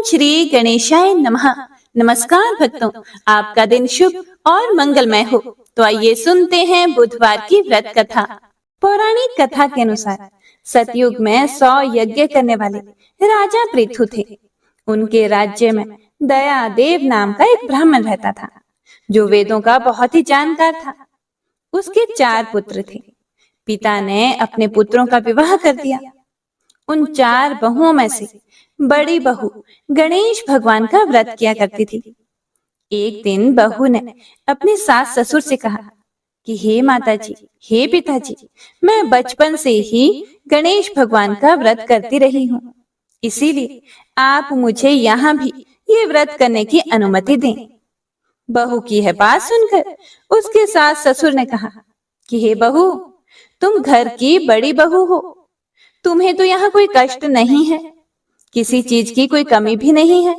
श्री गणेशाय नमः। नमस्कार भक्तों, आपका दिन शुभ और मंगलमय हो। तो आइए सुनते हैं बुधवार की व्रत कथा। पौराणिक कथा के अनुसार सतयुग में 100 यज्ञ करने वाले राजा पृथु थे। उनके राज्य में दयादेव नाम का एक ब्राह्मण रहता था, जो वेदों का बहुत ही जानकार था। उसके 4 पुत्र थे। पिता ने अपने पुत्रों का विवाह कर दिया। उन 4 बहुओं में से बड़ी बहू गणेश भगवान का व्रत किया करती थी। एक दिन बहू ने अपने सास ससुर से कहा कि हे माताजी, हे पिताजी, मैं बचपन से ही गणेश भगवान का व्रत करती रही हूँ, इसीलिए आप मुझे यहाँ भी ये व्रत करने की अनुमति दें। बहू की यह बात सुनकर उसके सास ससुर ने कहा कि हे बहू, तुम घर की बड़ी बहू हो, तुम्हें तो यहाँ कोई कष्ट नहीं है, किसी चीज की कोई कमी भी नहीं है,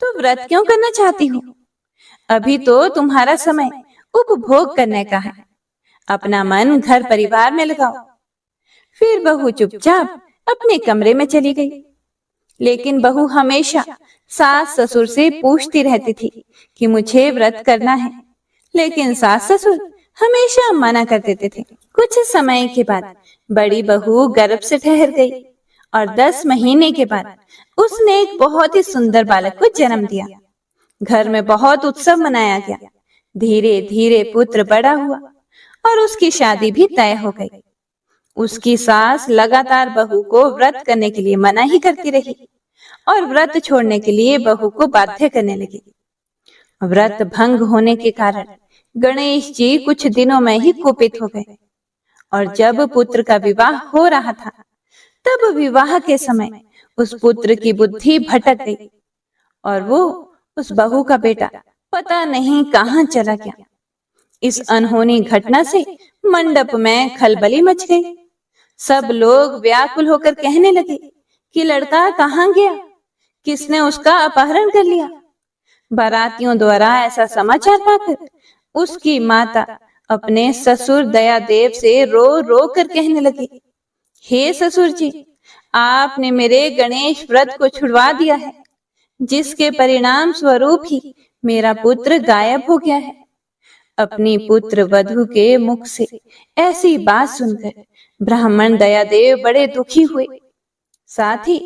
तो व्रत क्यों करना चाहती हो? अभी तो तुम्हारा समय उपभोग करने का है, अपना मन घर परिवार में लगाओ। फिर बहू चुपचाप अपने कमरे में चली गई। लेकिन बहू हमेशा सास ससुर से पूछती रहती थी कि मुझे व्रत करना है, लेकिन सास ससुर हमेशा मना कर देते थे। कुछ समय के बाद बड़ी बहू गर्भ से ठहर गई और 10 महीने के बाद उसने एक बहुत ही सुंदर बालक को जन्म दिया। घर में बहुत उत्सव मनाया गया। धीरे धीरे पुत्र बड़ा हुआ और उसकी शादी भी तय हो गई। उसकी सास लगातार बहू को व्रत करने के लिए मना ही करती रही और व्रत छोड़ने के लिए बहू को बाध्य करने लगी। व्रत भंग होने के कारण गणेश जी कुछ दिनों में ही कुपित हो गए और जब पुत्र का विवाह हो रहा था, तब विवाह के समय उस पुत्र की बुद्धि भटक गई और वो उस बहू का बेटा पता नहीं कहां चला गया। इस अनहोनी घटना से मंडप में खलबली मच गई। सब लोग व्याकुल होकर कहने लगे कि लड़का कहां गया, किसने उसका अपहरण कर लिया। बारातियों द्वारा ऐसा समाचार पाकर उसकी माता अपने ससुर दयादेव से रो रो कर कहने लगी, हे ससुर जी, आपने मेरे गणेश व्रत को छुड़वा दिया है, जिसके परिणाम स्वरूप ही मेरा पुत्र गायब हो गया है। अपनी पुत्र वधू के मुख से ऐसी बात सुनकर ब्राह्मण दयादेव बड़े दुखी हुए। साथ ही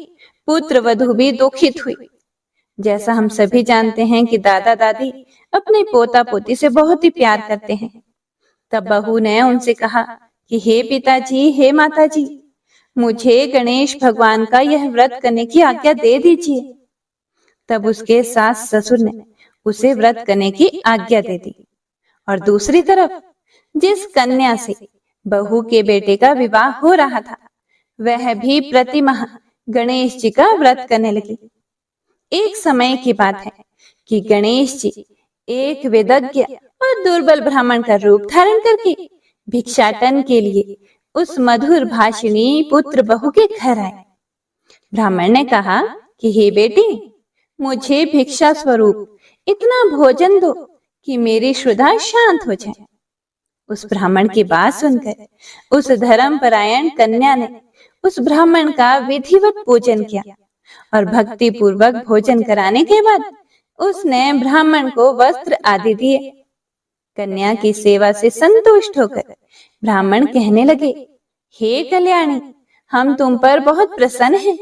पुत्र वधू भी दुखित हुई। जैसा हम सभी जानते हैं कि दादा दादी अपने पोता पोती से बहुत ही प्यार करते हैं। तब बहू ने उनसे कहा कि हे पिताजी, हे माताजी, मुझे गणेश भगवान का यह व्रत करने की आज्ञा दे दीजिए। तब उसके सास ससुर ने उसे व्रत करने की आज्ञा दे दी और दूसरी तरफ जिस कन्या से बहू के बेटे का विवाह हो रहा था, वह भी प्रतिमाह गणेश जी का व्रत करने लगी। एक समय की बात है कि गणेश जी एक वेदज्ञ और दुर्बल ब्राह्मण का रूप धारण करके भिक्षाटन के लिए उस मधुर भाषिणी पुत्र बहू के घर आए। ब्राह्मण ने कहा कि हे बेटी, मुझे भिक्षा स्वरूप इतना भोजन दो कि मेरी क्षुधा शांत हो जाए। उस ब्राह्मण की बात सुनकर उस धर्मपरायण कन्या ने उस ब्राह्मण का विधिवत पूजन किया और भक्ति पूर्वक भोजन कराने के बाद उसने ब्राह्मण को वस्त्र आदि दिए। कन्या की सेवा से संतुष्ट होकर ब्राह्मण कहने लगे, हे कल्याणी, हम तुम पर बहुत प्रसन्न हैं।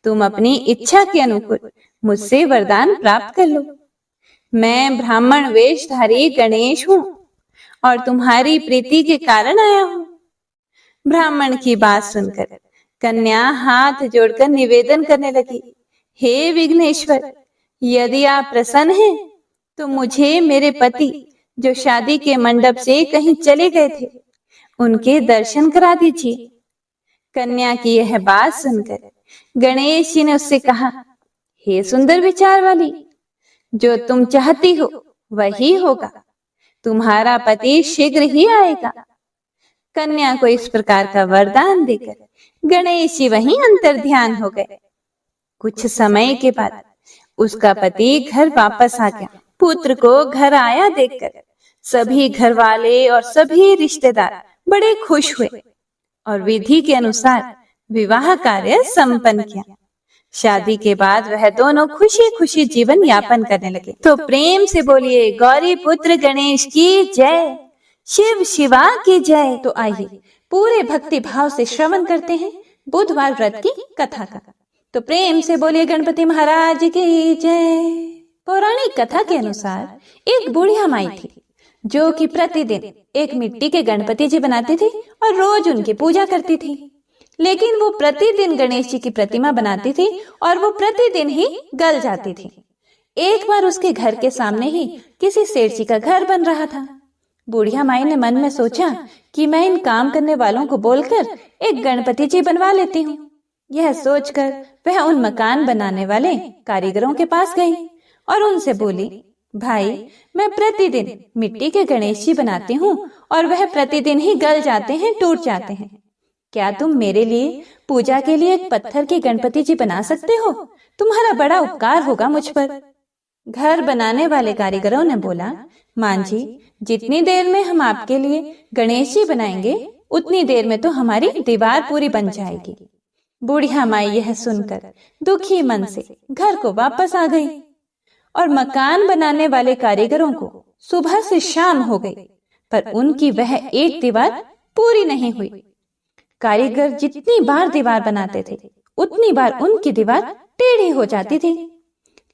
तुम अपनी इच्छा के अनुकूल मुझसे वरदान प्राप्त कर लो। मैं ब्राह्मण वेशधारी गणेश हूँ और तुम्हारी प्रीति के कारण आया हूँ। ब्राह्मण की बात सुनकर कन्या हाथ जोड़कर निवेदन करने लगी, हे विघ्नेश्वर, यदि आप प्रसन्न हैं तो मुझे मेरे पति जो शादी के मंडप से कहीं चले गए थे, उनके दर्शन करा दीजिए। कन्या की यह बात सुनकर गणेश जी ने उससे कहा, हे सुंदर विचार वाली, जो तुम चाहती हो वही होगा। तुम्हारा पति शीघ्र ही आएगा। कन्या को इस प्रकार का वरदान देकर गणेश जी वहीं अंतर्ध्यान हो गए। कुछ समय के बाद उसका पति घर वापस आ गया। पुत्र को घर आया देखकर सभी घर वाले और सभी रिश्तेदार बड़े खुश हुए और विधि के अनुसार विवाह कार्य संपन्न किया। शादी के बाद वह दोनों खुशी खुशी जीवन यापन करने लगे। तो प्रेम से बोलिए गौरी पुत्र गणेश की जय, शिव शिवा की जय। तो आइए पूरे भक्ति भाव से श्रवण करते हैं बुधवार व्रत की कथा का। तो प्रेम से बोलिए गणपति महाराज की जय। पौराणिक कथा के अनुसार एक बुढ़िया माई थी जो कि प्रतिदिन एक मिट्टी के गणपति जी बनाती थी और रोज उनकी पूजा करती थी। लेकिन वो प्रतिदिन गणेश जी की प्रतिमा बनाती थी और वो प्रतिदिन ही गल जाती थी। एक बार उसके घर के सामने ही किसी सेठ जी का घर बन रहा था। बुढ़िया माई ने मन में सोचा कि मैं इन काम करने वालों को बोलकर एक गणपति जी बनवा लेती हूँ। यह सोचकर वह उन मकान बनाने वाले कारीगरों के पास गई और उनसे बोली, भाई मैं प्रतिदिन मिट्टी के गणेश जी बनाती हूँ और वह प्रतिदिन ही गल जाते हैं, टूट जाते हैं। क्या तुम मेरे लिए पूजा के लिए एक पत्थर के गणपति जी बना सकते हो? तुम्हारा बड़ा उपकार होगा मुझ पर। घर बनाने वाले कारीगरों ने बोला, मान जी, जितनी देर में हम आपके लिए गणेश जी बनाएंगे उतनी देर में तो हमारी दीवार पूरी बन जाएगी। बुढ़िया माई यह सुनकर दुखी मन से घर को वापस आ गई और मकान बनाने वाले कारीगरों को सुबह से शाम हो गई, पर उनकी वह एक दीवार पूरी नहीं हुई। कारीगर जितनी बार दीवार बनाते थे उतनी बार उनकी दीवार टेढ़ी हो जाती थी।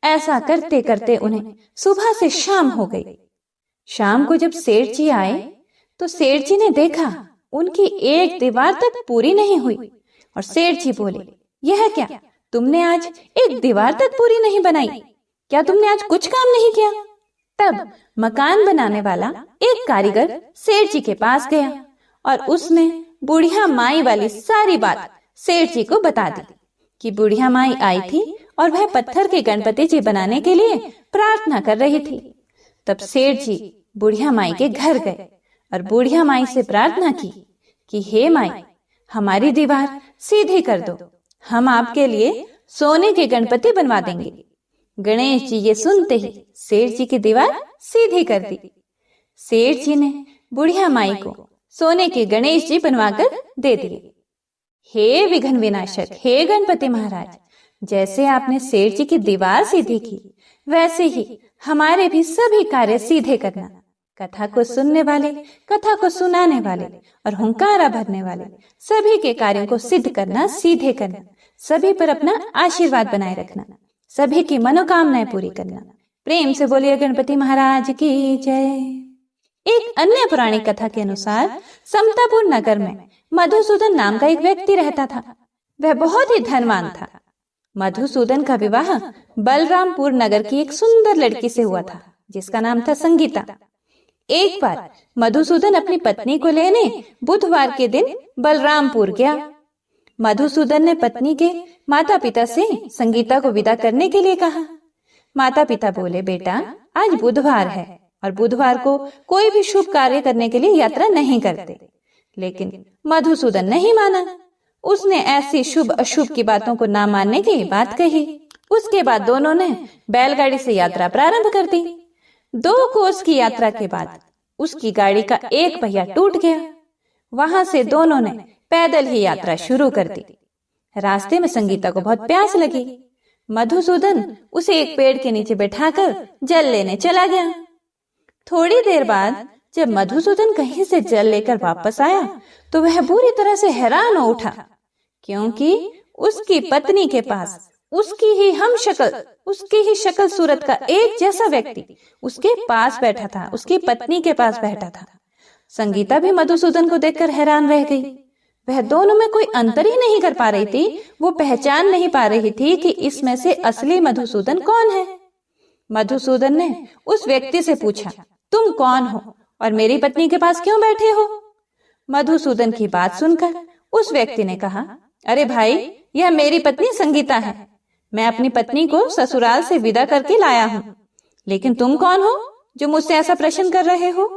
ऐसा करते करते उन्हें सुबह से शाम हो गई। शाम को जब सेठ जी आए तो सेठ जी ने देखा उनकी एक दीवार तक पूरी नहीं हुई और सेठ जी बोले, यह क्या, तुमने आज एक दीवार तक पूरी नहीं बनाई? क्या तुमने आज कुछ काम नहीं किया? तब मकान बनाने वाला एक कारीगर सेठ जी के पास गया और उसने बुढ़िया माई वाली सारी बात सेठ जी को बता दी कि बुढ़िया माई आई थी और वह पत्थर के गणपति जी बनाने के लिए प्रार्थना कर रही थी। तब सेठ जी बुढ़िया माई के घर गए और बुढ़िया माई से प्रार्थना की कि हे माई, हमारी दीवार सीधी कर दो, हम आपके लिए सोने के गणपति बनवा देंगे। गणेश जी ये सुनते ही सेठ जी की दीवार सीधी कर दी। सेठ जी ने बुढ़िया माई को सोने के गणेश जी बनवाकर दे दिए। हे विघ्न विनाशक, हे गणपति महाराज, जैसे आपने सेठ जी की दीवार सीधी की वैसे ही हमारे भी सभी कार्य सीधे करना। कथा को सुनने वाले, कथा को सुनाने वाले और हुंकारा भरने वाले सभी के कार्यों को सिद्ध करना, सीधे करना, सभी पर अपना आशीर्वाद बनाए रखना, सभी की मनोकामनाएं पूरी करना। प्रेम से बोलिए गणपति महाराज की जय। एक अन्य पौराणिक कथा के अनुसार समतापुर नगर में मधुसूदन नाम का एक व्यक्ति रहता था। वह बहुत ही धनवान था। मधुसूदन का विवाह बलरामपुर नगर की एक सुंदर लड़की से हुआ था जिसका नाम था संगीता। एक बार मधुसूदन अपनी पत्नी को लेने बुधवार के दिन बलरामपुर गया। मधुसूदन ने पत्नी के माता पिता से संगीता को विदा करने के लिए कहा। माता पिता बोले, बेटा आज बुधवार है और बुधवार को कोई भी शुभ कार्य करने के लिए यात्रा नहीं करते। लेकिन मधुसूदन नहीं माना। उसने ऐसी शुभ अशुभ की बातों को ना मानने की बात कही। उसके बाद दोनों ने बैलगाड़ी से यात्रा प्रारंभ कर दी। 2 कोस की यात्रा के बाद उसकी गाड़ी का एक पहिया टूट गया। वहां से दोनों ने पैदल ही यात्रा शुरू कर दी। रास्ते में संगीता को बहुत प्यास लगी। मधुसूदन उसे एक पेड़ के नीचे बैठाकर जल लेने चला गया। थोड़ी देर बाद जब मधुसूदन कहीं से जल लेकर वापस आया तो वह बुरी तरह से हैरान हो उठा, क्योंकि उसकी पत्नी के पास उसकी ही शक्ल सूरत का एक जैसा व्यक्ति उसके पास बैठा था, उसकी पत्नी के पास बैठा था। संगीता भी मधुसूदन को देखकर हैरान रह गई। वह दोनों में कोई अंतर ही नहीं कर पा रही थी। वो पहचान नहीं पा रही थी कि इसमें से असली मधुसूदन कौन है। मधुसूदन ने उस व्यक्ति से पूछा, तुम कौन हो और मेरी पत्नी के पास क्यों बैठे हो? मधुसूदन की बात सुनकर उस व्यक्ति ने कहा, अरे भाई, यह मेरी पत्नी संगीता है। मैं अपनी पत्नी को ससुराल से विदा करके लाया हूँ। लेकिन तुम कौन हो जो मुझसे ऐसा प्रश्न कर रहे हो?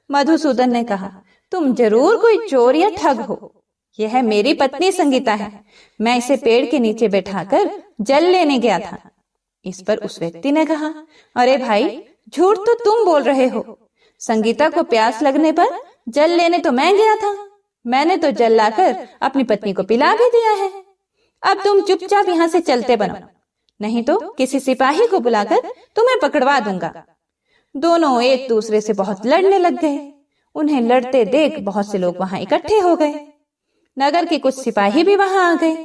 मधुसूदन ने कहा, तुम जरूर कोई चोर या ठग हो। यह मेरी पत्नी संगीता है। मैं इसे पेड़ के नीचे बैठाकर जल लेने गया था। इस पर उस व्यक्ति ने कहा, अरे भाई, झूठ तो तुम बोल रहे हो। संगीता को प्यास लगने पर जल लेने तो मैं गया था। मैंने तो जल लाकर अपनी पत्नी को पिला भी दिया है। अब तुम चुपचाप यहाँ से चलते बनो, नहीं तो किसी सिपाही को बुलाकर तुम्हें पकड़वा दूंगा। दोनों एक दूसरे से बहुत लड़ने लग गए। उन्हें लड़ते देख बहुत से लोग वहां इकट्ठे हो गए। नगर के कुछ सिपाही भी वहां आ गए।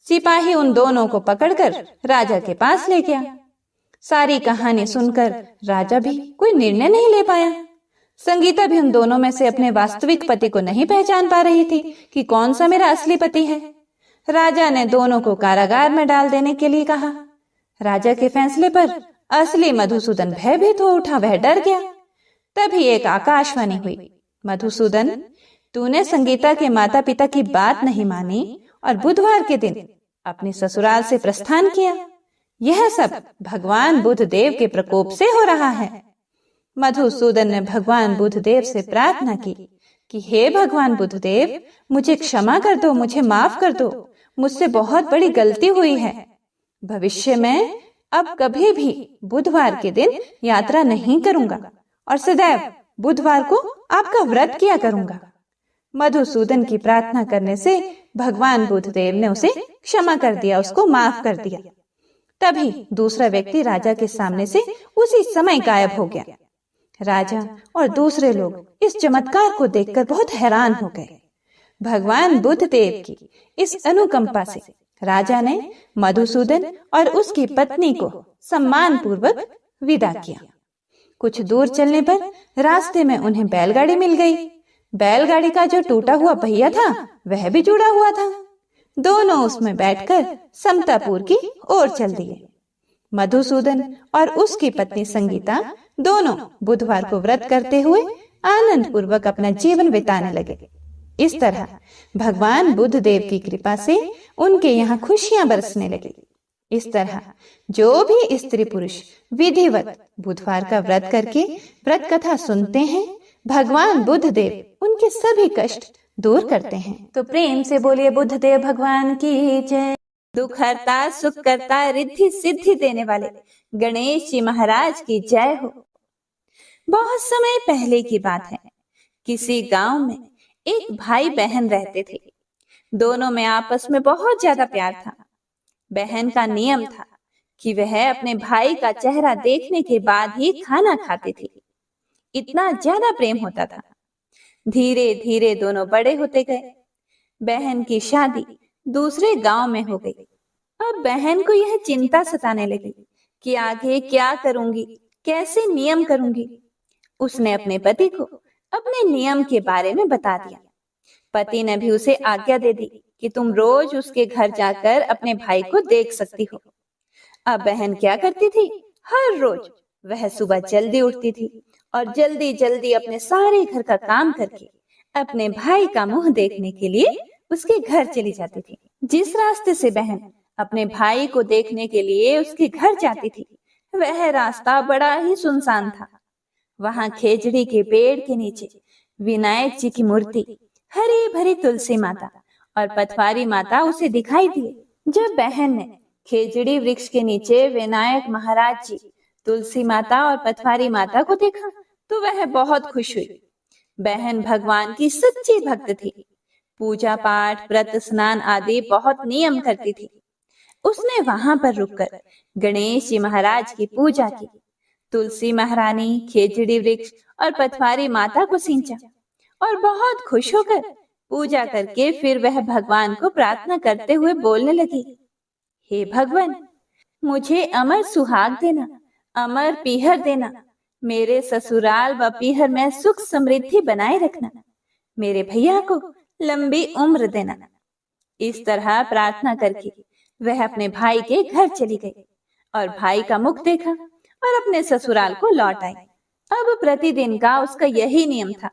सिपाही उन दोनों को पकड़कर राजा के पास ले गया। सारी कहानी सुनकर राजा भी कोई निर्णय नहीं ले पाया। संगीता भी उन दोनों में से अपने वास्तविक पति को नहीं पहचान पा रही थी कि कौन सा मेरा असली पति है। राजा ने दोनों को कारागार में डाल देने के लिए कहा। राजा के फैसले पर असली मधुसूदन भयभीत हो उठा, वह डर गया। तभी एक आकाशवाणी हुई, मधुसूदन, तूने संगीता के माता पिता की बात नहीं मानी और बुधवार के दिन अपने ससुराल से प्रस्थान किया। यह सब भगवान बुध देव के प्रकोप से हो रहा है। मधुसूदन ने भगवान बुध देव से प्रार्थना की कि हे भगवान बुध देव, मुझे क्षमा कर दो, मुझे माफ कर दो, मुझसे बहुत बड़ी गलती हुई है। भविष्य में अब कभी भी बुधवार के दिन यात्रा नहीं करूंगा और सदैव बुधवार को आपका व्रत किया करूंगा। मधुसूदन की प्रार्थना करने से भगवान बुधदेव ने उसे क्षमा कर दिया, उसको माफ कर दिया। तभी दूसरा व्यक्ति राजा के सामने से उसी समय गायब हो गया। राजा और दूसरे लोग इस चमत्कार को देखकर बहुत हैरान हो गए। भगवान बुधदेव की इस अनुकंपा से राजा ने मधुसूदन और उसकी पत्नी को सम्मान पूर्वक विदा किया। कुछ दूर चलने पर रास्ते में उन्हें बैलगाड़ी मिल गई। बैलगाड़ी का जो टूटा हुआ पहिया था वह भी जुड़ा हुआ था। दोनों उसमें बैठकर समतापुर की ओर चल दिए। मधुसूदन और उसकी पत्नी संगीता दोनों बुधवार को व्रत करते हुए आनंद पूर्वक अपना जीवन बिताने लगे। इस तरह भगवान बुध देव की कृपा से उनके यहाँ खुशियां बरसने लगी। इस तरह जो भी स्त्री पुरुष विधिवत बुधवार का व्रत करके व्रत कथा सुनते हैं, भगवान बुध देव उनके सभी कष्ट दूर करते हैं। तो प्रेम से बोलिए बुध देव भगवान की जय। दुख हरता सुख करता रिद्धि सिद्धि देने वाले गणेश जी महाराज की जय हो। बहुत समय पहले की बात है, किसी गांव में एक भाई बहन रहते थे। दोनों में आपस में बहुत ज्यादा प्यार था। बहन का नियम था कि वह अपने भाई का चेहरा देखने के बाद ही खाना खाती थी। इतना ज्यादा प्रेम होता था। धीरे धीरे दोनों बड़े होते गए। बहन की शादी दूसरे गांव में हो गई। अब बहन को यह चिंता सताने लगी कि आगे क्या करूंगी, कैसे नियम करूंगी। उसने अपने पति को अपने नियम के बारे में बता दिया। पति ने भी उसे आज्ञा दे दी कि तुम रोज उसके घर जाकर अपने भाई को देख सकती हो। अब बहन क्या करती थी, हर रोज वह सुबह जल्दी उठती थी और जल्दी जल्दी अपने सारे घर का काम करके अपने भाई का मुंह देखने के लिए उसके घर चली जाती थी। जिस रास्ते से बहन अपने भाई को देखने के लिए उसके घर जाती थी, वह रास्ता बड़ा ही सुनसान था। वहां खेजड़ी के पेड़ के नीचे विनायक जी की मूर्ति, हरी भरी तुलसी माता और पथवारी माता उसे दिखाई दी। जब बहन ने खेजड़ी वृक्ष के नीचे विनायक महाराज जी, तुलसी माता और पथवारी माता को देखा तो वह बहुत खुश हुई। बहन भगवान की सच्ची भक्त थी। पूजा पाठ, व्रत, स्नान आदि बहुत नियम करती थी। उसने वहां पर रुककर गणेश जी महाराज की पूजा की, तुलसी महारानी, खेजड़ी वृक्ष और पथवारी माता को सींचा और बहुत खुश होकर पूजा करके फिर वह भगवान को प्रार्थना करते हुए बोलने लगी, हे भगवान, मुझे अमर सुहाग देना, अमर पीहर देना, मेरे ससुराल व पीहर में सुख समृद्धि बनाए रखना, मेरे भैया को लंबी उम्र देना। इस तरह प्रार्थना करके वह अपने भाई के घर चली गई और भाई का मुख देखा और अपने ससुराल को लौट आई। अब प्रतिदिन का उसका यही नियम था।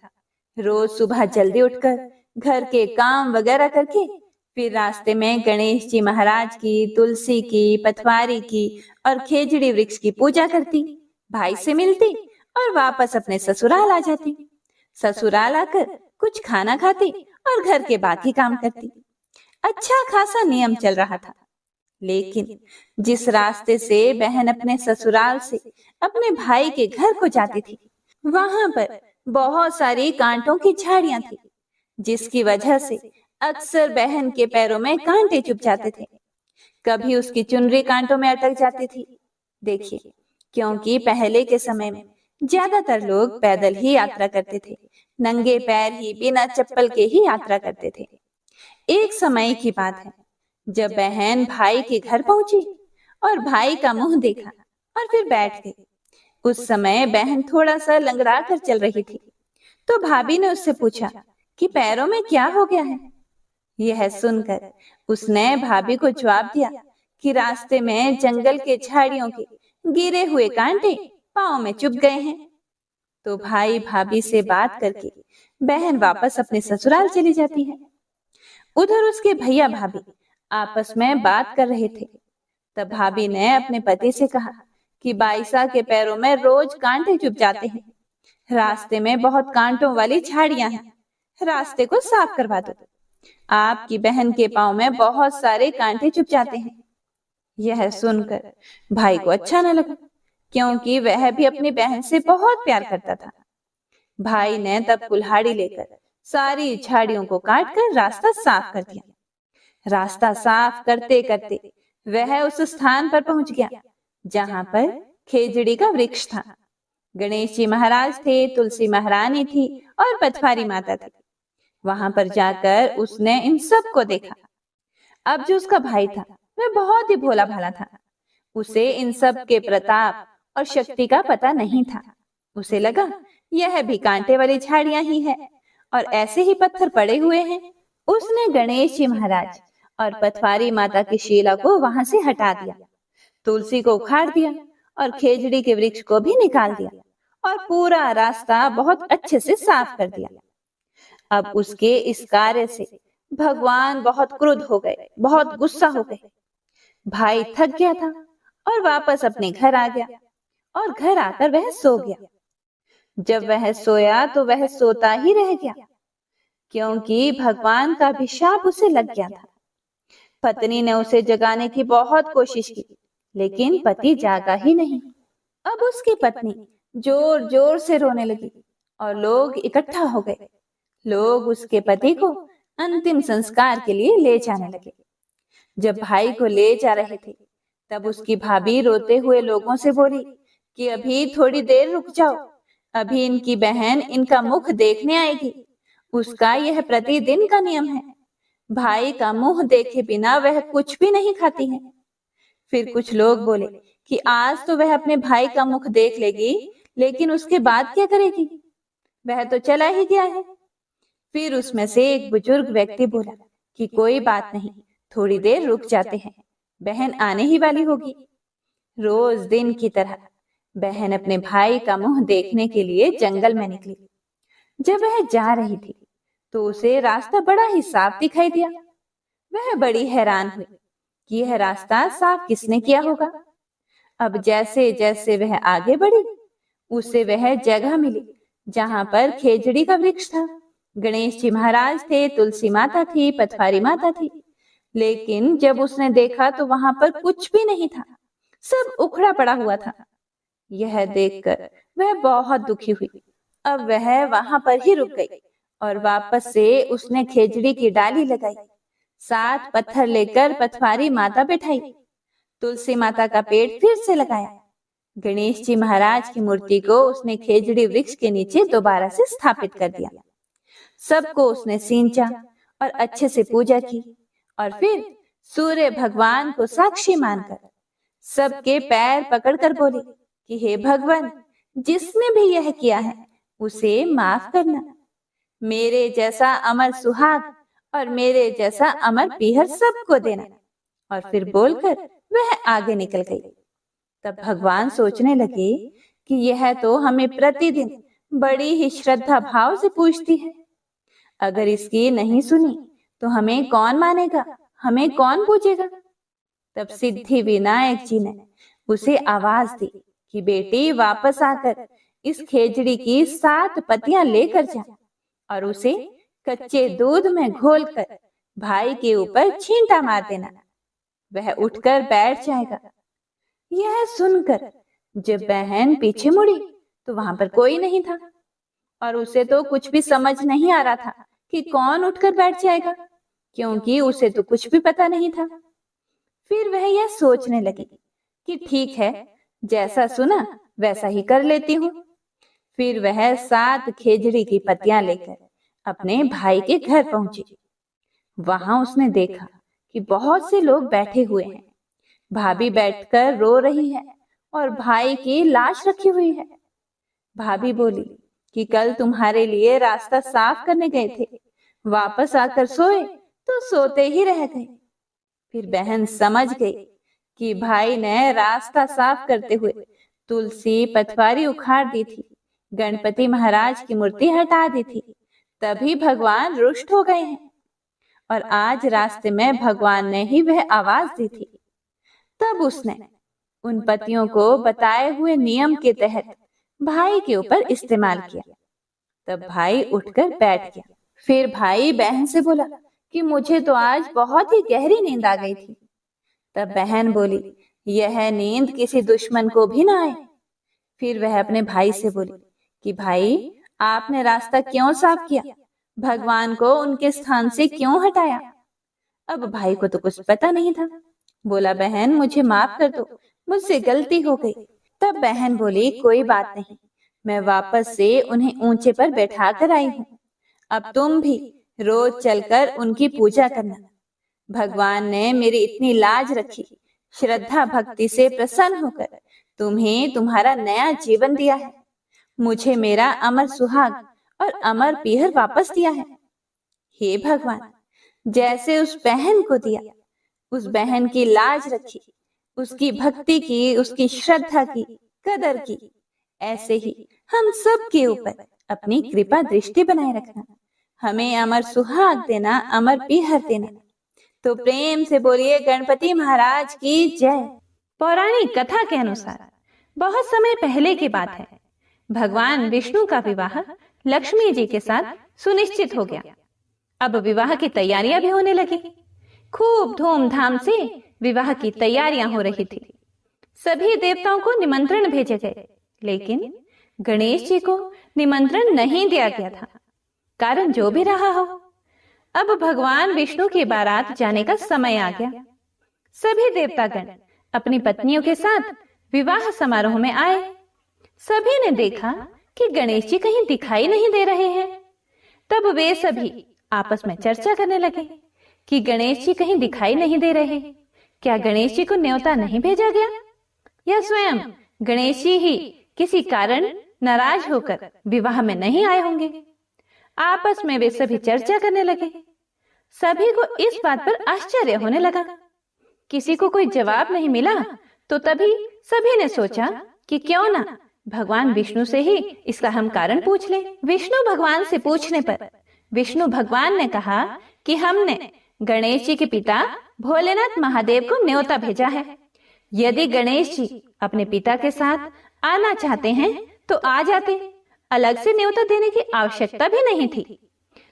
रोज सुबह जल्दी उठकर घर के काम वगैरह करके फिर रास्ते में गणेश जी महाराज की, तुलसी की, पथवारी की और खेजड़ी वृक्ष की पूजा करती, भाई से मिलती और वापस अपने ससुराल आ जाती। ससुराल आकर कुछ खाना खाती और घर के बाकी काम करती। अच्छा खासा नियम चल रहा था। लेकिन जिस रास्ते से बहन अपने ससुराल से अपने भाई के घर को जाती थी, वहां पर बहुत सारी कांटों की झाड़ियां थी, जिसकी वजह से अक्सर बहन के पैरों में कांटे चुभ जाते थे। कभी उसकी चुनरी कांटों में अटक जाती थी। देखिए, क्योंकि पहले के समय में ज्यादातर लोग पैदल ही यात्रा करते थे, नंगे पैर ही बिना चप्पल के ही यात्रा करते थे। एक समय की बात है, जब बहन भाई के घर पहुंची और भाई का मुंह देखा और फिर बैठ गई। उस समय बहन थोड़ा सा लंगड़ा कर चल रही थी, तो भाभी ने उससे पूछा कि पैरों में क्या हो गया है। यह सुनकर उसने भाभी को जवाब दिया कि रास्ते में जंगल के झाड़ियों के गिरे हुए कांटे पांव में चुभ गए हैं। तो भाई भाभी से बात करके बहन वापस अपने ससुराल चली जाती है। उधर उसके भैया भाभी आपस में बात कर रहे थे। तब भाभी ने अपने पति से कहा कि बाईसा के पैरों में रोज कांटे चुभ जाते हैं। रास्ते में बहुत कांटों वाली झाड़ियां हैं, रास्ते को साफ करवा दो। आपकी बहन के पांव में बहुत सारे कांटे चुभ जाते हैं। यह सुनकर भाई को अच्छा न लगा, क्योंकि वह भी अपनी बहन से बहुत प्यार करता था। भाई ने तब कुल्हाड़ी लेकर सारी झाड़ियों को काटकर रास्ता साफ कर दिया। रास्ता साफ करते करते वह उस स्थान पर पहुंच गया जहां पर खेजड़ी का वृक्ष था। गणेश जी महाराज थे, तुलसी महारानी थी और पथवारी माता थी। वहां पर जाकर उसने इन सब को देखा। अब जो उसका भाई था वह बहुत ही भोला भाला था। उसे इन सब के प्रताप और शक्ति का पता नहीं था। उसे लगा यह भी कांटे वाली झाड़ियां ही है और ऐसे ही पत्थर पड़े हुए हैं। उसने गणेश जी महाराज और पथवारी माता की शिला को वहां से हटा दिया, तुलसी को उखाड़ दिया और खेजड़ी के वृक्ष को भी निकाल दिया और पूरा रास्ता बहुत अच्छे से साफ कर दिया। अब उसके इस कार्य से भगवान बहुत क्रुद्ध हो गए, बहुत गुस्सा हो गए। भाई थक गया था और वापस अपने घर आ गया और घर आकर वह सो गया। जब वह सोया तो वह सोता ही रह गया, क्योंकि भगवान का अभिशाप उसे लग गया था। पत्नी ने उसे जगाने की बहुत कोशिश की, लेकिन पति जागा ही नहीं। अब उसकी पत्नी जोर जोर से रोने लगी और लोग इकट्ठा हो गए। लोग उसके पति को अंतिम संस्कार के लिए ले जाने लगे। जब भाई को ले जा रहे थे, तब उसकी भाभी रोते हुए लोगों से बोली कि अभी थोड़ी देर रुक जाओ, अभी इनकी बहन इनका मुख देखने आएगी। उसका यह प्रतिदिन का नियम है। भाई का मुंह देखे बिना वह कुछ भी नहीं खाती है। फिर कुछ लोग बोले कि आज तो वह अपने भाई का मुख देख लेगी, लेकिन उसके बाद क्या करेगी, वह तो चला ही गया है। फिर उसमें से एक बुजुर्ग व्यक्ति बोला कि कोई बात नहीं, थोड़ी देर रुक जाते हैं, बहन आने ही वाली होगी। रोज दिन की तरह बहन अपने भाई का मुंह देखने के लिए जंगल में निकली। जब वह जा रही थी तो उसे रास्ता बड़ा ही साफ दिखाई दिया। वह बड़ी हैरान हुई कि यह रास्ता साफ किसने किया होगा। अब जैसे जैसे वह आगे बढ़ी, उसे वह जगह मिली जहां पर खेजड़ी का वृक्ष था। गणेश जी महाराज थे, तुलसी माता थी, पथवारी माता थी। लेकिन जब उसने देखा तो वहां पर कुछ भी नहीं था, सब उखड़ा पड़ा हुआ था। यह देखकर वह बहुत दुखी हुई। अब वह वहां पर ही रुक गई और वापस से उसने खेजड़ी की डाली लगाई, 7 पत्थर लेकर पथवारी माता बैठाई, तुलसी माता का पेड़ फिर से लगाया। गणेश जी महाराज की मूर्ति को उसने खेजड़ी वृक्ष के नीचे दोबारा से स्थापित कर दिया। सबको उसने सींचा और अच्छे से पूजा की और फिर सूर्य भगवान को साक्षी मानकर सबके पैर पकड़कर बोली कि हे भगवान, जिसने भी यह किया है उसे माफ करना। मेरे जैसा अमर सुहाग और मेरे जैसा अमर पीहर सबको देना। और फिर बोलकर वह आगे निकल गई। तब भगवान सोचने लगे कि यह तो हमें प्रतिदिन बड़ी ही श्रद्धा भाव से पूछती है। अगर इसकी नहीं सुनी तो हमें कौन मानेगा, हमें कौन पूजेगा। तब सिद्धि विनायक जी ने उसे आवाज दी कि बेटी वापस आकर इस खेजड़ी की 7 पत्तियां लेकर जा और उसे कच्चे दूध में घोलकर भाई के ऊपर छींटा मार देना, वह उठकर बैठ जाएगा। यह सुनकर जब बहन पीछे मुड़ी तो वहां पर कोई नहीं था और उसे तो कुछ भी समझ नहीं आ रहा था कि कौन उठकर बैठ जाएगा। क्योंकि उसे तो कुछ भी पता नहीं था। फिर वह यह सोचने लगी कि ठीक है, जैसा सुना वैसा ही कर लेती हूँ। फिर वह 7 खेजड़ी की पत्तियां लेकर अपने भाई के घर पहुंची। वहां उसने देखा कि बहुत से लोग बैठे हुए हैं। भाभी बैठकर रो रही है और भाई की लाश रखी हुई है। भाभी बोली कि कल तुम्हारे लिए रास्ता साफ करने गए थे, वापस आकर सोए तो सोते ही रह गए। फिर बहन समझ गई कि भाई ने रास्ता साफ करते हुए तुलसी पतवारी उखाड़ दी थी, गणपति महाराज की मूर्ति हटा दी थी, तभी भगवान रुष्ट हो गए हैं। और आज रास्ते में भगवान ने ही वह आवाज दी थी। तब उसने उन पतियों को बताए हुए नियम के तहत भाई के ऊपर इस्तेमाल किया। तब भाई उठकर बैठ गया। फिर भाई बहन से बोला कि मुझे तो आज बहुत ही गहरी नींद आ गई थी। तब बहन बोली, यह नींद किसी दुश्मन को भी ना आए। फिर वह अपने भाई से बोली कि भाई, आपने रास्ता क्यों साफ किया, भगवान को उनके स्थान से क्यों हटाया? अब भाई को तो कुछ पता नहीं था। बोला, बहन मुझे माफ कर दो, मुझसे गलती हो गई। तब बहन बोली, कोई बात नहीं, मैं वापस से उन्हें ऊंचे पर बैठा कर आई हूँ। अब तुम भी रोज चलकर उनकी पूजा करना। भगवान ने मेरी इतनी लाज रखी, श्रद्धा भक्ति से प्रसन्न होकर तुम्हें तुम्हारा नया जीवन दिया है। मुझे मेरा अमर सुहाग और अमर पीहर वापस दिया है। हे भगवान, जैसे उस बहन को दिया, उस बहन की लाज रखी, उसकी भक्ति की, उसकी श्रद्धा की कदर की, ऐसे ही हम सब के ऊपर अपनी कृपा दृष्टि बनाए रखना। हमें अमर सुहाग देना, अमर पीहर देना। तो प्रेम से बोलिए गणपति महाराज की जय। पौराणिक कथा के अनुसार बहुत समय पहले की बात है। भगवान विष्णु का विवाह लक्ष्मी जी के साथ सुनिश्चित हो गया। अब विवाह की तैयारियां भी होने लगी। खूब धूमधाम से विवाह की तैयारियां हो रही थी। सभी देवताओं को निमंत्रण भेजे गए, लेकिन गणेश जी को निमंत्रण नहीं दिया गया था। कारण जो भी रहा हो, अब भगवान विष्णु की बारात जाने का समय आ गया। सभी देवतागण अपनी पत्नियों के साथ विवाह समारोह में आए। सभी ने देखा कि गणेश जी कहीं दिखाई नहीं दे रहे हैं। तब वे सभी आपस में चर्चा करने लगे कि गणेश जी कहीं दिखाई नहीं दे रहे। क्या गणेश जी को न्योता नहीं भेजा गया, या स्वयं गणेश जी ही किसी कारण नाराज होकर विवाह में नहीं आए होंगे? आपस में वे सभी चर्चा करने लगे। सभी को इस बात पर आश्चर्य होने लगा। किसी को कोई जवाब नहीं मिला, तो तभी सभी ने सोचा कि क्यों ना भगवान विष्णु से ही इसका हम कारण पूछ लें। विष्णु भगवान से पूछने पर विष्णु भगवान ने कहा कि हमने गणेश जी के पिता भोलेनाथ महादेव को न्योता भेजा है। यदि गणेश जी अपने पिता के साथ आना चाहते हैं तो आ जाते, अलग से न्योता देने की आवश्यकता भी नहीं थी।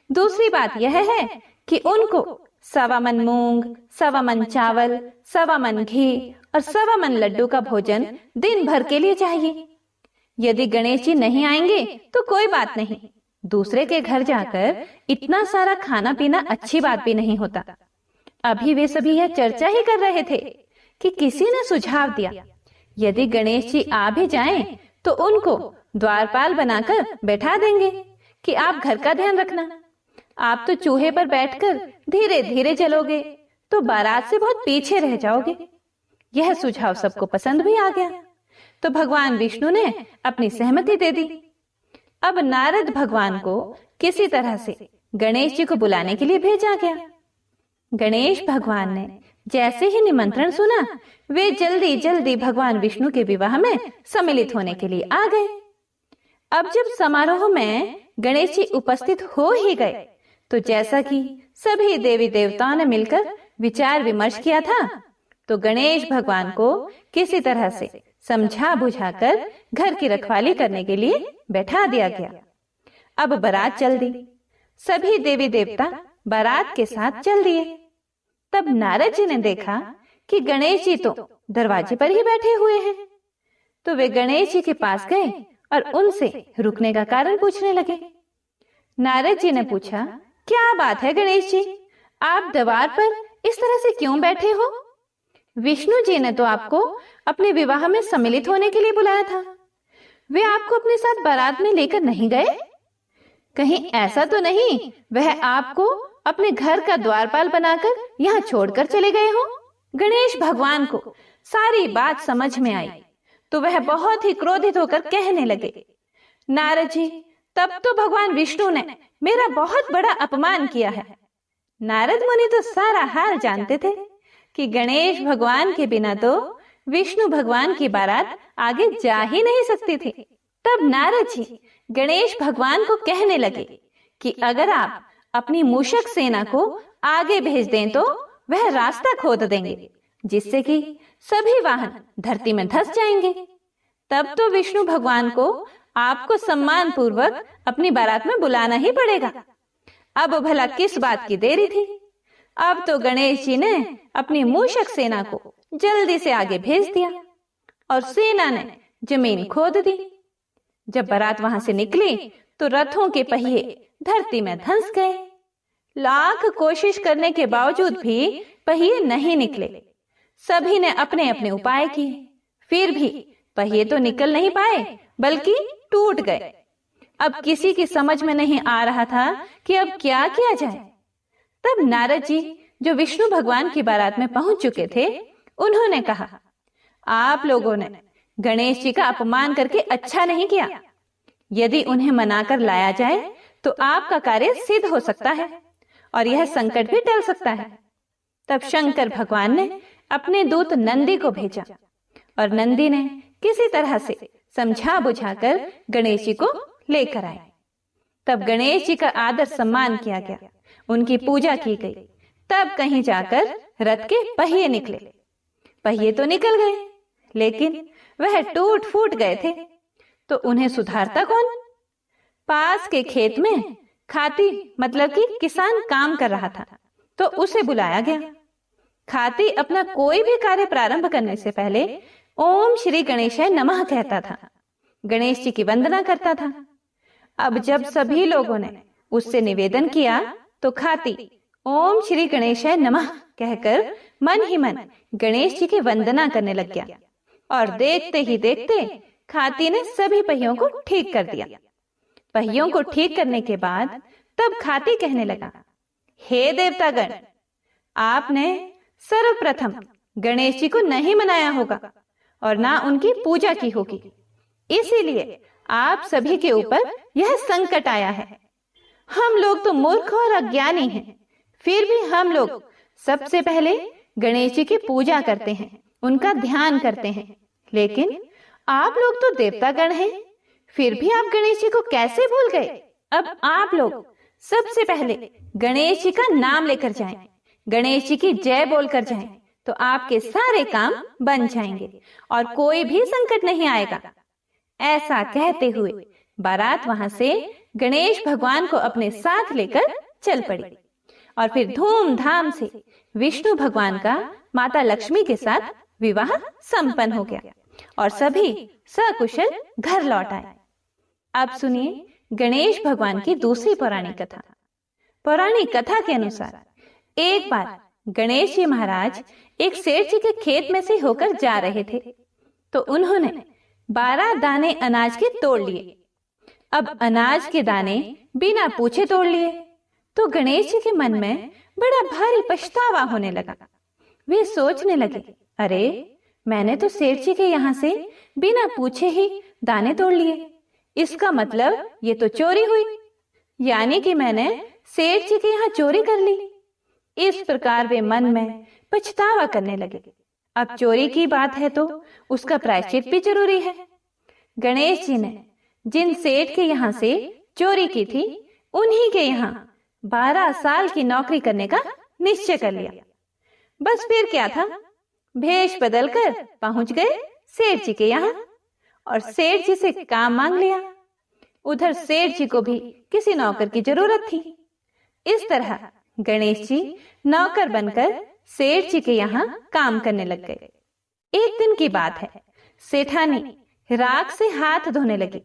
दूसरी बात यह है कि उनको 1.25 मन मूंग, 1.25 मन चावल, 1.25 मन घी और 1.25 मन लड्डू का भोजन दिन भर के लिए चाहिए। यदि गणेश जी नहीं आएंगे तो कोई बात नहीं, दूसरे के घर जाकर इतना सारा खाना पीना अच्छी बात भी नहीं होता। अभी वे सभी यह चर्चा ही कर रहे थे कि किसी ने सुझाव दिया, यदि गणेश जी आ भी जाएं तो उनको द्वारपाल बनाकर बैठा देंगे कि आप घर का ध्यान रखना। आप तो चूहे पर बैठकर धीरे धीरे चलोगे तो बारात से बहुत पीछे रह जाओगे। यह सुझाव सबको पसंद भी आ गया, तो भगवान विष्णु ने अपनी सहमति दे दी। अब नारद भगवान को किसी तरह से गणेश जी को बुलाने के लिए भेजा गया। गणेश भगवान ने जैसे ही निमंत्रण सुना, वे जल्दी जल्दी भगवान विष्णु के विवाह में सम्मिलित होने के लिए आ गए। अब जब समारोह में गणेश जी उपस्थित हो ही गए, तो जैसा कि सभी देवी देवताओं ने मिलकर विचार विमर्श किया था, तो गणेश भगवान को किसी तरह से समझा बुझाकर घर की रखवाली करने के लिए बैठा दिया गया। अब बारात चल दी। सभी देवी देवता बारात के साथ चल दिए। तब नारद जी ने देखा कि गणेश जी तो दरवाजे पर ही बैठे हुए हैं। तो वे गणेश जी के पास गए और उनसे रुकने का कारण पूछने लगे। नारद जी ने पूछा, क्या बात है गणेश जी, आप द्वार पर इस तरह से क्यों बैठे हो? विष्णु जी ने तो आपको अपने विवाह में सम्मिलित होने के लिए बुलाया था। वे आपको अपने साथ बारात में लेकर नहीं गए? कहीं ऐसा तो नहीं वह आपको अपने घर का द्वारपाल बनाकर यहाँ छोड़कर चले गए हो? गणेश भगवान को सारी बात समझ में आई तो वह बहुत ही क्रोधित होकर कहने लगे, नारद जी, तब तो भगवान विष्णु ने मेरा बहुत बड़ा अपमान किया है। नारद मुनि तो सारा हाल जानते थे कि गणेश भगवान के बिना तो विष्णु भगवान की बारात आगे जा ही नहीं सकती थी। तब नारद जी गणेश भगवान को कहने लगे कि अगर आप अपनी मूषक सेना को आगे भेज दें तो वह रास्ता खोद देंगे, जिससे कि सभी वाहन धरती में धंस जाएंगे। तब तो विष्णु भगवान को आपको सम्मान पूर्वक अपनी बारात में बुलाना ही पड़ेगा। अब भला किस बात की देरी थी? अब तो गणेश जी ने अपनी मूषक सेना को जल्दी से आगे भेज दिया और सेना ने जमीन खोद दी। जब बारात वहां से निकली तो रथों के पहिए धरती में धंस गए। लाख कोशिश करने के बावजूद भी पहिए नहीं निकले। सभी ने अपने अपने उपाय किए, फिर भी पहिए तो निकल नहीं पाए बल्कि टूट गए। अब किसी की समझ में नहीं आ रहा था कि अब क्या किया जाए। तब नारद जी, जो विष्णु भगवान की बारात में पहुंच चुके थे, उन्होंने कहा, आप लोगों ने गणेश जी का अपमान करके अच्छा नहीं किया। यदि उन्हें मनाकर लाया जाए तो आपका कार्य सिद्ध हो सकता है और यह संकट भी टल सकता है। तब शंकर भगवान ने अपने दूत नंदी को भेजा और नंदी ने किसी तरह से समझा बुझाकर गणेश जी को लेकर आए। तब गणेश जी का आदर सम्मान किया गया, उनकी पूजा की गई। तब कहीं जाकर रथ के पहिए निकले। पहिए तो निकल गए, लेकिन वह टूट फूट गए थे, तो उन्हें सुधारता कौन? पास के खेत में खाती मतलब कि किसान काम कर रहा था, तो उसे बुलाया गया। खाती अपना कोई भी कार्य प्रारंभ करने से पहले ओम श्री गणेशाय नमः कहता था, गणेश जी की वंदना करता था। अब जब सभी लोगों ने उससे निवेदन किया तो खाती ओम श्री गणेशाय नमः कहकर मन ही मन गणेश जी की वंदना करने लग गया और देखते ही देखते खाती ने सभी पहियों को ठीक कर दिया। पहियों को ठीक करने के बाद तब खाती कहने लगा, हे देवतागण, आपने सर्वप्रथम गणेश जी को नहीं मनाया होगा और ना उनकी पूजा की होगी, इसीलिए आप सभी के ऊपर यह संकट आया है। हम लोग तो मूर्ख और अज्ञानी हैं, फिर भी हम लोग सबसे पहले गणेश जी की पूजा करते हैं, उनका ध्यान करते हैं। लेकिन आप लोग तो देवतागण हैं, फिर भी आप गणेश जी को कैसे भूल गए? अब आप लोग सबसे पहले गणेश जी का नाम लेकर जाएं, गणेश जी की जय बोलकर जाएं, तो आपके सारे काम बन जाएंगे और कोई भी संकट नहीं आएगा। ऐसा कहते हुए बारात वहां से गणेश भगवान को अपने साथ लेकर चल पड़ी और फिर धूमधाम से विष्णु भगवान का माता लक्ष्मी के साथ विवाह संपन्न हो गया और सभी सकुशल घर लौट आए। अब सुनिए गणेश भगवान की दूसरी पौराणिक कथा। पौराणिक कथा के अनुसार एक बार गणेश जी महाराज एक सेठ जी के खेत में से होकर जा रहे थे, तो उन्होंने 12 दाने अनाज के तोड़ लिए। अब अनाज के दाने बिना पूछे तोड़ लिए तो गणेश जी के मन में बड़ा भारी पछतावा होने लगा। वे सोचने लगे, अरे मैंने तो सेठ जी के यहाँ से बिना पूछे ही दाने तोड़ लिए, इसका मतलब ये तो चोरी हुई, यानी कि मैंने सेठ जी के यहाँ चोरी कर ली। इस प्रकार वे मन में पछतावा करने लगे। अब चोरी की बात है तो उसका प्रायश्चित भी जरूरी है। गणेश जी ने जिन सेठ के यहाँ से चोरी की थी, उन्हीं के यहाँ 12 साल की नौकरी करने का निश्चय कर लिया। बस फिर क्या था, भेष बदलकर पहुंच गए सेठ जी के यहाँ और सेठ जी से काम मांग लिया। उधर सेठ जी को भी किसी नौकर की जरूरत थी। इस तरह गणेश जी नौकर बनकर सेठ जी के यहाँ काम करने लग गए। एक दिन की बात है, सेठानी राख से हाथ धोने लगी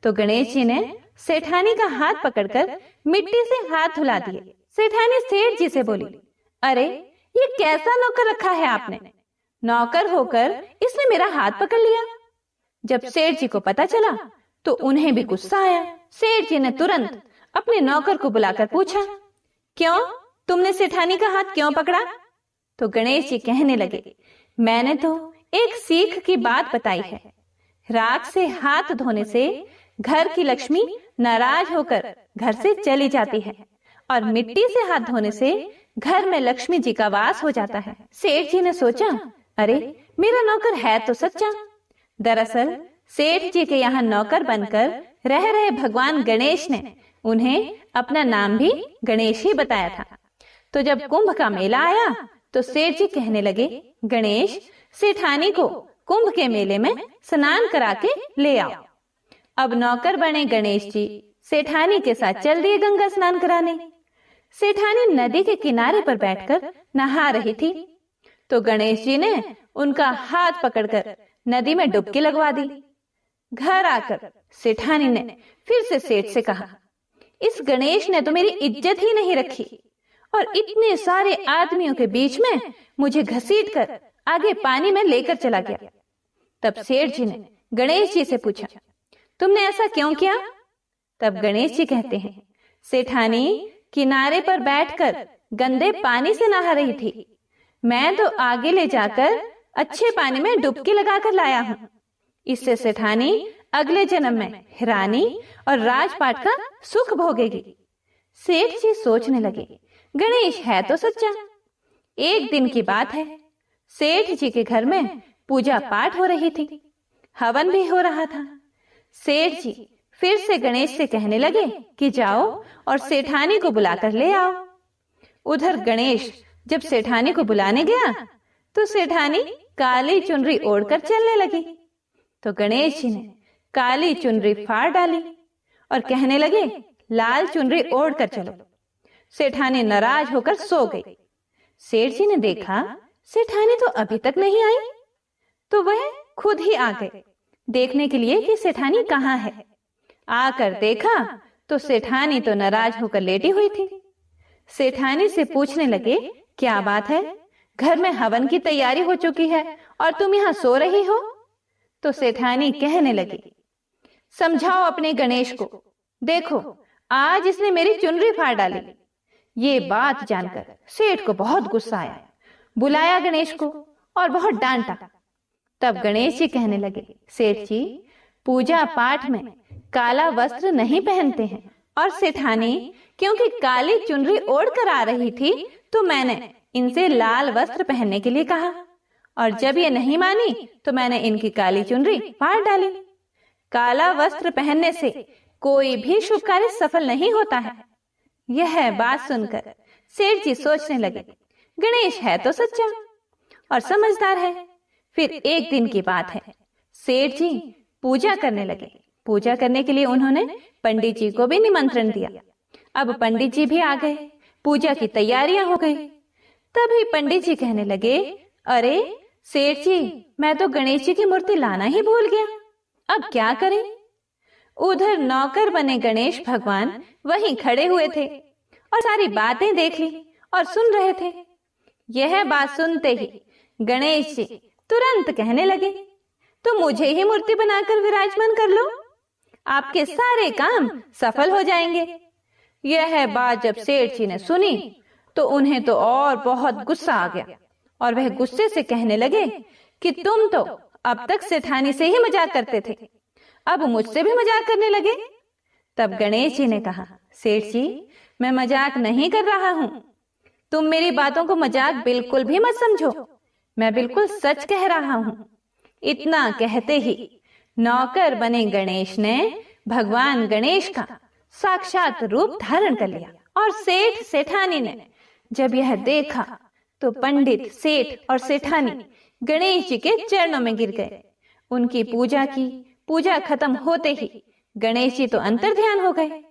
तो गणेश जी ने सेठानी का हाथ पकड़कर मिट्टी से हाथ धुला दिए। सेठानी सेठ जी से बोली, अरे ये कैसा नौकर रखा है आपने? नौकर होकर इसने मेरा हाथ पकड़ लिया। जब सेठ जी को पता चला तो उन्हें भी गुस्सा आया। सेठ जी ने तुरंत अपने नौकर को बुलाकर पूछा, क्यों, तुमने सेठानी का हाथ क्यों पकड़ा? तो गणेश जी कहने लगे, मैंने तो एक सीख की बात बताई है। राख से हाथ धोने से घर की लक्ष्मी नाराज होकर घर से चली जाती है और मिट्टी से हाथ धोने से घर में लक्ष्मी जी का वास हो जाता है। सेठ जी ने सोचा, अरे मेरा नौकर है तो सच्चा। दरअसल सेठ जी के यहाँ नौकर बनकर रह रहे भगवान गणेश ने उन्हें अपना नाम भी गणेश ही बताया था। तो जब कुंभ का मेला आया तो सेठ जी कहने लगे, गणेश, सेठानी को कुंभ के मेले में स्नान करा के ले आओ। अब नौकर बने गणेश जी सेठानी के साथ चल दिए गंगा स्नान कराने। सेठानी नदी के किनारे पर बैठकर नहा रही थी तो गणेश जी ने उनका हाथ पकड़कर नदी में डुबकी लगवा दी। घर आकर सेठानी ने फिर से सेठ से कहा, इस गणेश ने तो मेरी इज्जत ही नहीं रखी और इतने सारे आदमियों के बीच में मुझे घसीटकर आगे पानी में लेकर चला गया। तब सेठ जी ने गणेश जी से पूछा, तुमने ऐसा क्यों किया? तब गणेश जी कहते हैं, सेठानी किनारे पर बैठकर गंदे पानी से नहा रही थी। मैं तो आगे ले जाकर अच्छे पानी में डुबकी लगाकर लाया हूँ। इससे सेठानी अगले जन्म में रानी और राजपाट का सुख भोगेगी। सेठ जी सोचने लगे, गणेश है तो सच्चा। एक दिन की बात है, सेठ जी के घर में पूजा पाठ हो रही थी, हवन भी हो रहा था। सेठ जी फिर से गणेश से कहने लगे कि जाओ और सेठानी को बुलाकर ले आओ। उधर गणेश जब सेठानी को बुलाने गया तो सेठानी काली चुनरी ओढ़कर चलने लगी। तो गणेश जी ने काली चुनरी फाड़ डाली और कहने लगे, लाल चुनरी ओढ़कर चलो। सेठानी नाराज होकर सो गई। सेठ जी ने देखा सेठानी तो अभी तक नहीं आई, तो वह खुद ही आ गए देखने के लिए कि सेठानी कहाँ है। आकर देखा तो सेठानी तो नाराज होकर लेटी हुई थी। सेठानी से पूछने लगे, क्या बात है, घर में हवन की तैयारी हो चुकी है और तुम यहाँ सो रही हो? तो सेठानी कहने लगी, समझाओ अपने गणेश को, देखो आज इसने मेरी चुनरी फाड़ डाली। ये बात जानकर सेठ को बहुत गुस्सा आया। बुलाया गणेश को और बहुत डांटा। तब गणेश जी कहने लगे, सेठ जी, पूजा पाठ में काला वस्त्र नहीं पहनते हैं और सेठानी क्योंकि काली चुनरी ओढ़ कर आ रही थी तो मैंने इनसे लाल वस्त्र पहनने के लिए कहा और जब ये नहीं मानी तो मैंने इनकी काली चुनरी फाड़ डाली। काला वस्त्र पहनने से कोई भी शुभ कार्य सफल नहीं होता है। यह बात सुनकर सेठ जी सोचने लगे, गणेश है तो सच्चा और समझदार है। फिर एक दिन की बात है, सेठ जी पूजा करने लगे। पूजा करने के लिए उन्होंने पंडित जी को भी निमंत्रण दिया। अब पंडित जी भी आ गए, पूजा की तैयारियां हो गई। तभी पंडित जी कहने लगे, अरे सेठ जी, मैं तो गणेश जी की मूर्ति लाना ही भूल गया, अब क्या करें? उधर नौकर बने गणेश भगवान वहीं खड़े हुए थे और सारी बातें देख ली और सुन रहे थे। यह बात सुनते ही गणेश जी तुरंत कहने लगे, तो मुझे ही मूर्ति बनाकर विराजमान कर लो, आपके सारे काम सफल हो जाएंगे। यह बात जब सेठ जी ने सुनी तो उन्हें तो और बहुत गुस्सा आ गया और वह गुस्से से कहने लगे कि तुम तो अब तक सेठानी से ही मजाक करते थे, अब मुझसे भी मजाक करने लगे। तब गणेश जी ने कहा, सेठ जी, मैं मजाक नहीं कर रहा हूं, तुम मेरी बातों को मजाक बिल्कुल भी मत समझो, मैं बिल्कुल सच कह रहा हूं। इतना कहते ही नौकर बने गणेश ने भगवान गणेश का साक्षात रूप धारण कर लिया और सेठ सेठानी ने जब यह देखा तो पंडित, सेठ और सेठानी गणेश जी के चरणों में गिर गए। उनकी पूजा की। पूजा खत्म होते ही गणेश जी तो अंतर्ध्यान हो गए।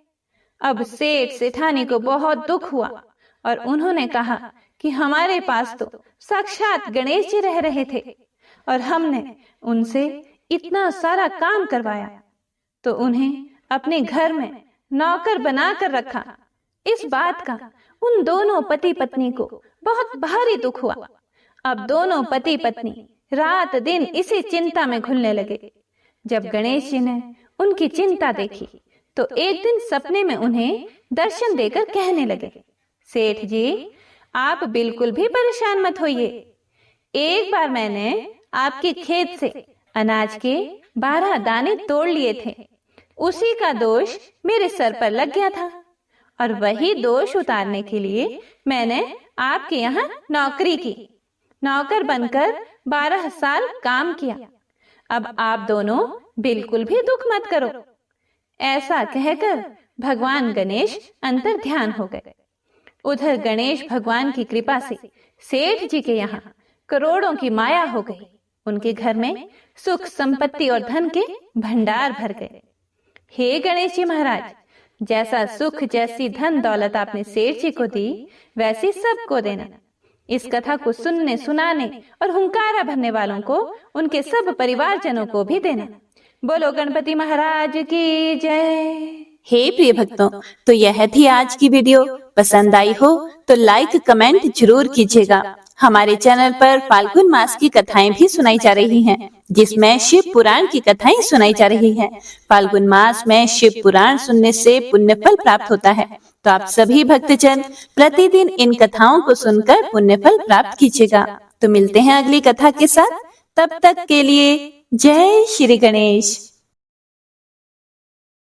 अब सेठ सेठानी को बहुत दुख हुआ और उन्होंने कहा कि हमारे पास तो साक्षात गणेश जी रह रहे थे और हमने उनसे इतना सारा काम करवाया तो उन्हें अपने घर में नौकर बना कर रखा। इस बात का उन दोनों पति पत्नी को बहुत भारी दुख हुआ। अब दोनों पति पत्नी रात दिन इसी चिंता में घुलने लगे। जब गणेश जी ने उनकी चिंता देखी तो एक दिन सपने में उन्हें दर्शन देकर कहने लगे, सेठ जी, आप बिल्कुल भी परेशान मत होइए। एक बार मैंने आपके खेत से अनाज के 12 दाने तोड़ लिए थे। उसी का दोष मेरे सर पर लग गया था और वही दोष उतारने के लिए मैंने आपके यहाँ नौकरी की। नौकर बनकर 12 साल काम किया। अब आप दोनों बिल्कुल भी दुख मत करो। ऐसा कहकर भगवान गणेश अंतर ध्यान हो गए। उधर गणेश भगवान की कृपा से सेठ जी के यहाँ करोड़ों की माया हो गई। उनके घर में सुख संपत्ति और धन के भंडार भर गए। हे गणेश जी महाराज, जैसा सुख जैसी धन दौलत आपने सेठ जी को दी, वैसी सबको देना। इस कथा को सुनने सुनाने और हुंकारा भरने वालों को उनके सब परिवारजनों को भी देना। बोलो गणपति महाराज की जय। हे प्रिय भक्तों, तो यह थी आज की वीडियो। पसंद आई हो तो लाइक कमेंट जरूर कीजिएगा। हमारे चैनल पर फाल्गुन मास की कथाएं भी सुनाई जा रही हैं, जिसमें शिव पुराण की कथाएं सुनाई जा रही हैं। फाल्गुन मास में शिव पुराण सुनने से पुण्य फल प्राप्त होता है, तो आप सभी भक्तजन प्रतिदिन इन कथाओं को सुनकर पुण्य फल प्राप्त कीजिएगा। तो मिलते हैं अगली कथा के साथ। तब तक के लिए जय श्री गणेश।